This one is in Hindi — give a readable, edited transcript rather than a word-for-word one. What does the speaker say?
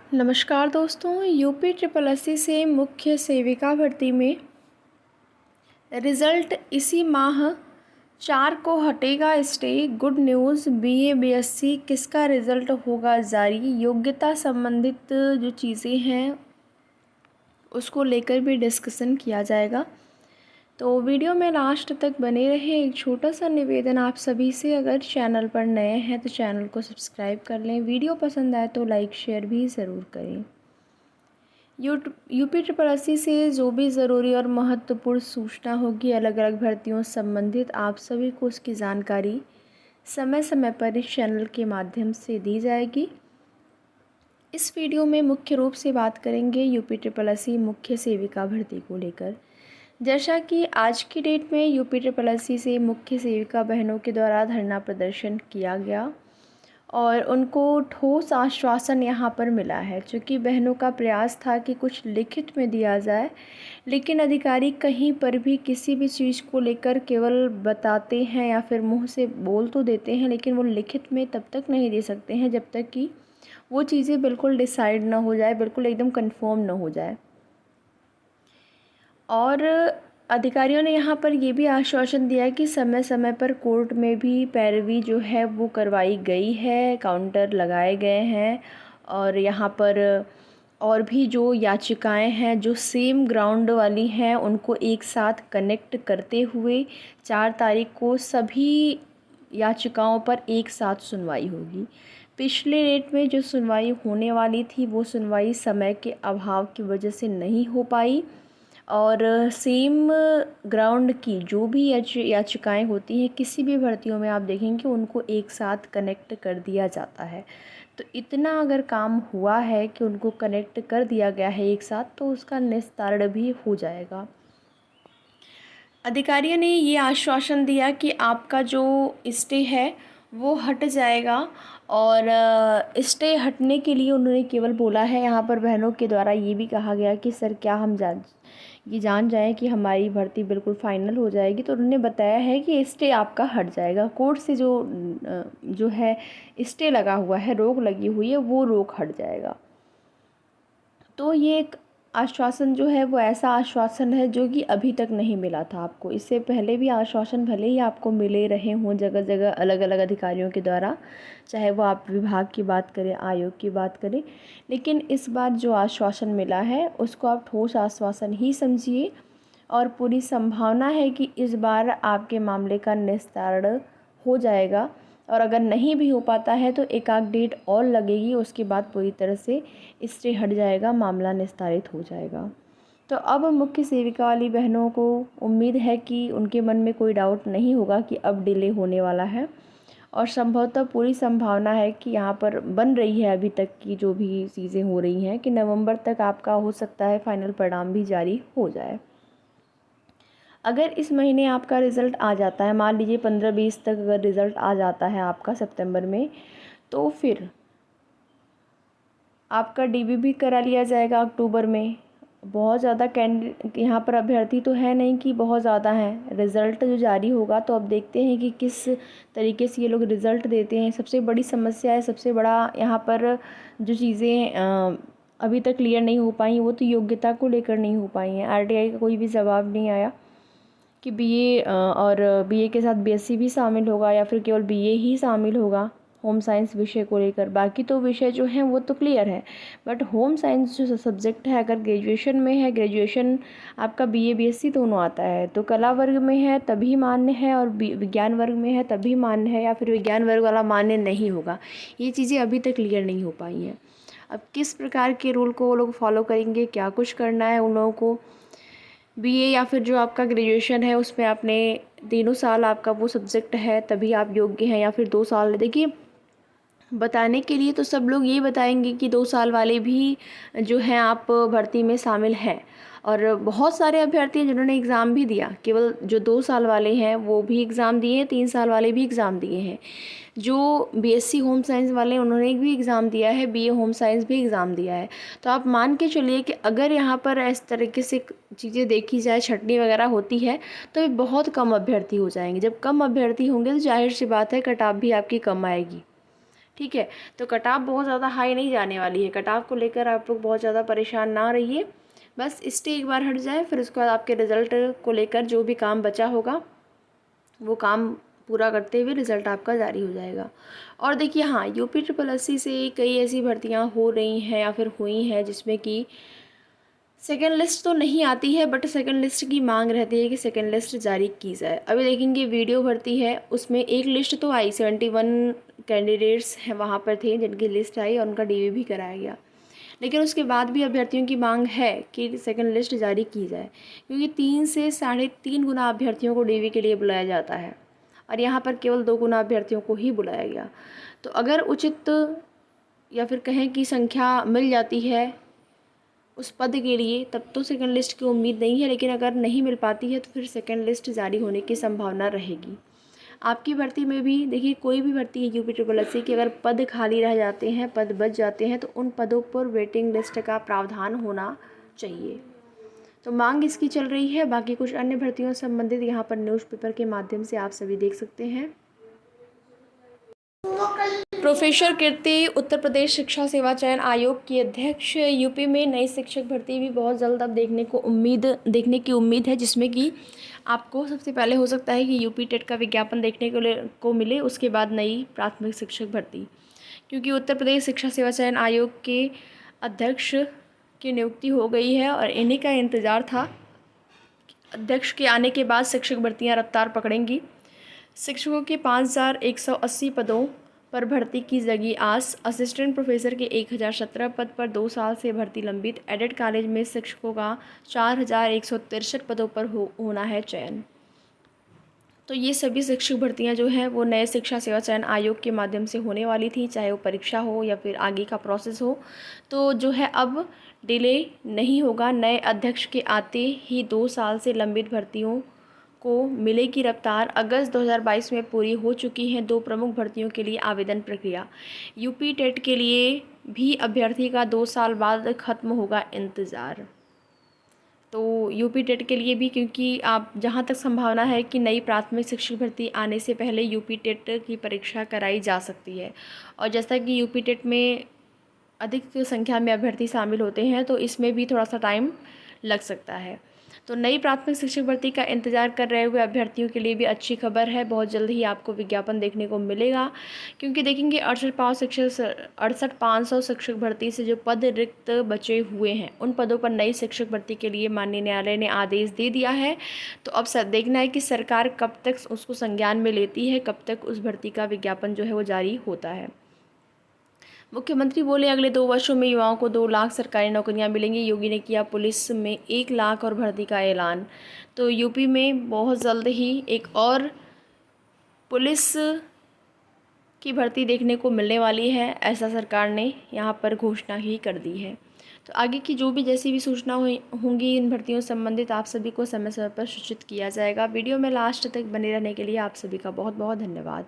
नमस्कार दोस्तों, यूपी ट्रिपल एससी से मुख्य सेविका भर्ती में रिज़ल्ट इसी माह 4 को हटेगा stay. Good news, BA BSc किसका रिज़ल्ट होगा जारी। योग्यता संबंधित जो चीज़ें हैं उसको लेकर भी डिस्कशन किया जाएगा, तो वीडियो में लास्ट तक बने रहें। एक छोटा सा निवेदन आप सभी से, अगर चैनल पर नए हैं तो चैनल को सब्सक्राइब कर लें, वीडियो पसंद आए तो लाइक शेयर भी ज़रूर करें। यूपी ट्रिपल एससी से जो भी ज़रूरी और महत्वपूर्ण सूचना होगी अलग अलग भर्तियों से संबंधित, आप सभी को उसकी जानकारी समय समय पर इस चैनल के माध्यम से दी जाएगी। इस वीडियो में मुख्य रूप से बात करेंगे यूपी ट्रिपल एससी मुख्य सेविका भर्ती को लेकर। जैसा कि आज की डेट में यूपी ट्रिपल एससी से मुख्य सेविका बहनों के द्वारा धरना प्रदर्शन किया गया और उनको ठोस आश्वासन यहाँ पर मिला है। चूँकि बहनों का प्रयास था कि कुछ लिखित में दिया जाए, लेकिन अधिकारी कहीं पर भी किसी भी चीज़ को लेकर केवल बताते हैं या फिर मुंह से बोल तो देते हैं, लेकिन वो लिखित में तब तक नहीं दे सकते हैं जब तक कि वो चीज़ें बिल्कुल डिसाइड ना हो जाए, बिल्कुल एकदम कंफर्म ना हो जाए। और अधिकारियों ने यहाँ पर ये भी आश्वासन दिया कि समय समय पर कोर्ट में भी पैरवी जो है वो करवाई गई है, काउंटर लगाए गए हैं और यहाँ पर और भी जो याचिकाएं हैं जो सेम ग्राउंड वाली हैं उनको एक साथ कनेक्ट करते हुए 4 तारीख को सभी याचिकाओं पर एक साथ सुनवाई होगी। पिछले डेट में जो सुनवाई होने वाली थी वो सुनवाई समय के अभाव की वजह से नहीं हो पाई और सेम ग्राउंड की जो भी याचिकाएं होती हैं किसी भी भर्तियों में आप देखेंगे उनको एक साथ कनेक्ट कर दिया जाता है। तो इतना अगर काम हुआ है कि उनको कनेक्ट कर दिया गया है एक साथ, तो उसका निस्तारण भी हो जाएगा। अधिकारियों ने ये आश्वासन दिया कि आपका जो स्टे है वो हट जाएगा और स्टे हटने के लिए उन्होंने केवल बोला है, यहाँ पर बहनों के द्वारा ये भी कहा गया कि सर क्या हम जान जाएं कि हमारी भर्ती बिल्कुल फाइनल हो जाएगी, तो उन्होंने बताया है कि स्टे आपका हट जाएगा। कोर्ट से जो है स्टे लगा हुआ है, रोक लगी हुई है, वो रोक हट जाएगा। तो ये एक आश्वासन जो है वो ऐसा आश्वासन है जो कि अभी तक नहीं मिला था आपको। इससे पहले भी आश्वासन भले ही आपको मिले रहे हों जगह जगह अलग अलग अधिकारियों के द्वारा, चाहे वो आप विभाग की बात करें, आयोग की बात करें, लेकिन इस बार जो आश्वासन मिला है उसको आप ठोस आश्वासन ही समझिए और पूरी संभावना है कि इस बार आपके मामले का निस्तारण हो जाएगा। और अगर नहीं भी हो पाता है तो एक आध डेट और लगेगी, उसके बाद पूरी तरह से स्टे हट जाएगा, मामला निस्तारित हो जाएगा। तो अब मुख्य सेविका वाली बहनों को उम्मीद है कि उनके मन में कोई डाउट नहीं होगा कि अब डिले होने वाला है और संभवतः पूरी संभावना है कि यहाँ पर बन रही है अभी तक की जो भी चीज़ें हो रही हैं कि नवंबर तक आपका हो सकता है फाइनल परिणाम भी जारी हो जाए। अगर इस महीने आपका रिज़ल्ट आ जाता है, मान लीजिए 15-20 तक अगर रिज़ल्ट आ जाता है आपका सितंबर में, तो फिर आपका डीबी भी करा लिया जाएगा अक्टूबर में। बहुत ज़्यादा कैंडिडेट यहाँ पर अभ्यर्थी तो है नहीं कि बहुत ज़्यादा हैं। रिज़ल्ट जो जारी होगा तो अब देखते हैं कि किस तरीके से ये लोग रिज़ल्ट देते हैं। सबसे बड़ी समस्या है, सबसे बड़ा यहाँ पर जो चीज़ें अभी तक क्लियर नहीं हो पाई वो तो योग्यता को लेकर नहीं हो पाई हैं। आरटीआई का कोई भी जवाब नहीं आया कि बीए और बीए के साथ बीएससी भी शामिल होगा या फिर केवल बीए ही शामिल होगा होम साइंस विषय को लेकर। बाकी तो विषय जो हैं वो तो क्लियर है, बट होम साइंस जो सब्जेक्ट है अगर ग्रेजुएशन में है, ग्रेजुएशन आपका बीए बीएससी दोनों आता है, तो कला वर्ग में है तभी मान्य है और विज्ञान वर्ग में है तभी मान्य है, या फिर विज्ञान वर्ग वाला मान्य नहीं होगा। ये चीज़ें अभी तक क्लियर नहीं हो पाई हैं। अब किस प्रकार के रूल को वो लोग फॉलो करेंगे, क्या कुछ करना है उन लोगों को, बीए या फिर जो आपका ग्रेजुएशन है उसमें आपने तीनों साल आपका वो सब्जेक्ट है तभी आप योग्य हैं या फिर 2 साल। देखिए, बताने के लिए तो सब लोग ये बताएंगे कि 2 साल वाले भी जो हैं आप भर्ती में शामिल हैं, और बहुत सारे अभ्यर्थी हैं जिन्होंने एग्ज़ाम भी दिया। केवल जो 2 साल वाले हैं वो भी एग्ज़ाम दिए हैं, 3 साल वाले भी एग्ज़ाम दिए हैं। जो बीएससी होम साइंस वाले हैं उन्होंने भी एग्ज़ाम दिया है, बीए होम साइंस भी एग्ज़ाम दिया है। तो आप मान के चलिए कि अगर यहाँ पर इस तरीके से चीज़ें देखी जाए, छँटनी वगैरह होती है, तो बहुत कम अभ्यर्थी हो जाएंगे। जब कम अभ्यर्थी होंगे तो जाहिर सी बात है कट ऑफ भी आपकी कम आएगी। ठीक है। तो कट ऑफ बहुत ज़्यादा हाई नहीं जाने वाली है, कट ऑफ को लेकर आप लोग बहुत ज़्यादा परेशान ना रहिए, बस स्टे एक बार हट जाए, फिर उसके बाद आपके रिज़ल्ट को लेकर जो भी काम बचा होगा वो काम पूरा करते हुए रिज़ल्ट आपका जारी हो जाएगा। और देखिए हाँ, यूपी ट्रिपल एससी से कई ऐसी भर्तियाँ हो रही हैं या फिर हुई हैं जिसमें कि सेकेंड लिस्ट तो नहीं आती है, बट सेकेंड लिस्ट की मांग रहती है कि सेकेंड लिस्ट जारी की जाए। अभी देखेंगे वीडियो भर्ती है, उसमें एक लिस्ट तो आई, 71 कैंडिडेट्स हैं वहाँ पर थे जिनकी लिस्ट आई और उनका डीवी भी कराया गया, लेकिन उसके बाद भी अभ्यर्थियों की मांग है कि सेकेंड लिस्ट जारी की जाए, क्योंकि 3 से 3.5 गुना अभ्यर्थियों को डीवी के लिए बुलाया जाता है और यहाँ पर केवल 2 गुना अभ्यर्थियों को ही बुलाया गया। तो अगर उचित या फिर कहें कि संख्या मिल जाती है उस पद के लिए, तब तो सेकंड लिस्ट की उम्मीद नहीं है, लेकिन अगर नहीं मिल पाती है तो फिर सेकंड लिस्ट जारी होने की संभावना रहेगी। आपकी भर्ती में भी देखिए, कोई भी भर्ती है यूपी ट्रिपल एससी की, अगर पद खाली रह जाते हैं, पद बच जाते हैं, तो उन पदों पर वेटिंग लिस्ट का प्रावधान होना चाहिए। तो मांग इसकी चल रही है। बाकी कुछ अन्य भर्तियों से संबंधित यहाँ पर न्यूज़पेपर के माध्यम से आप सभी देख सकते हैं। प्रोफेसर कीर्ति उत्तर प्रदेश शिक्षा सेवा चयन आयोग की अध्यक्ष। यूपी में नई शिक्षक भर्ती भी बहुत जल्द अब देखने की उम्मीद है, जिसमें कि आपको सबसे पहले हो सकता है कि यूपी टेट का विज्ञापन देखने को मिले, उसके बाद नई प्राथमिक शिक्षक भर्ती, क्योंकि उत्तर प्रदेश शिक्षा सेवा चयन आयोग के अध्यक्ष की नियुक्ति हो गई है और इन्हीं का इंतज़ार था। अध्यक्ष के आने के बाद शिक्षक भर्तियाँ रफ्तार पकड़ेंगी। शिक्षकों के 5,180 पदों पर भर्ती की जगी आस। असिस्टेंट प्रोफेसर के 1017 पद पर 2 साल से भर्ती लंबित। एडेड कॉलेज में शिक्षकों का 4,163 पदों पर होना है चयन। तो ये सभी शिक्षक भर्तियां जो हैं वो नए शिक्षा सेवा चयन आयोग के माध्यम से होने वाली थी, चाहे वो परीक्षा हो या फिर आगे का प्रोसेस हो। तो जो है अब डिले नहीं होगा। नए अध्यक्ष के आते ही 2 साल से लंबित भर्तियों को मिलेगी रफ्तार। अगस्त 2022 में पूरी हो चुकी हैं 2 प्रमुख भर्तियों के लिए आवेदन प्रक्रिया। यूपी टेट के लिए भी अभ्यर्थी का 2 साल बाद खत्म होगा इंतज़ार। तो यूपी टेट के लिए भी, क्योंकि आप जहाँ तक संभावना है कि नई प्राथमिक शिक्षक भर्ती आने से पहले यूपी टेट की परीक्षा कराई जा सकती है, और जैसा कि यूपी टेट में अधिक संख्या में अभ्यर्थी शामिल होते हैं तो इसमें भी थोड़ा सा टाइम लग सकता है। तो नई प्राथमिक शिक्षक भर्ती का इंतज़ार कर रहे हुए अभ्यर्थियों के लिए भी अच्छी खबर है, बहुत जल्द ही आपको विज्ञापन देखने को मिलेगा। क्योंकि देखेंगे 68,500 शिक्षक भर्ती से जो पद रिक्त बचे हुए हैं, उन पदों पर नई शिक्षक भर्ती के लिए माननीय न्यायालय ने आदेश दे दिया है। तो अब देखना है कि सरकार कब तक उसको संज्ञान में लेती है, कब तक उस भर्ती का विज्ञापन जो है वो जारी होता है। मुख्यमंत्री बोले अगले 2 वर्षों में युवाओं को 2 लाख सरकारी नौकरियां मिलेंगी। योगी ने किया पुलिस में 1 लाख और भर्ती का ऐलान। तो यूपी में बहुत जल्द ही एक और पुलिस की भर्ती देखने को मिलने वाली है, ऐसा सरकार ने यहाँ पर घोषणा ही कर दी है। तो आगे की जो भी जैसी भी सूचना होंगी इन भर्तियों से संबंधित, आप सभी को समय समय पर सूचित किया जाएगा। वीडियो में लास्ट तक बने रहने के लिए आप सभी का बहुत बहुत धन्यवाद।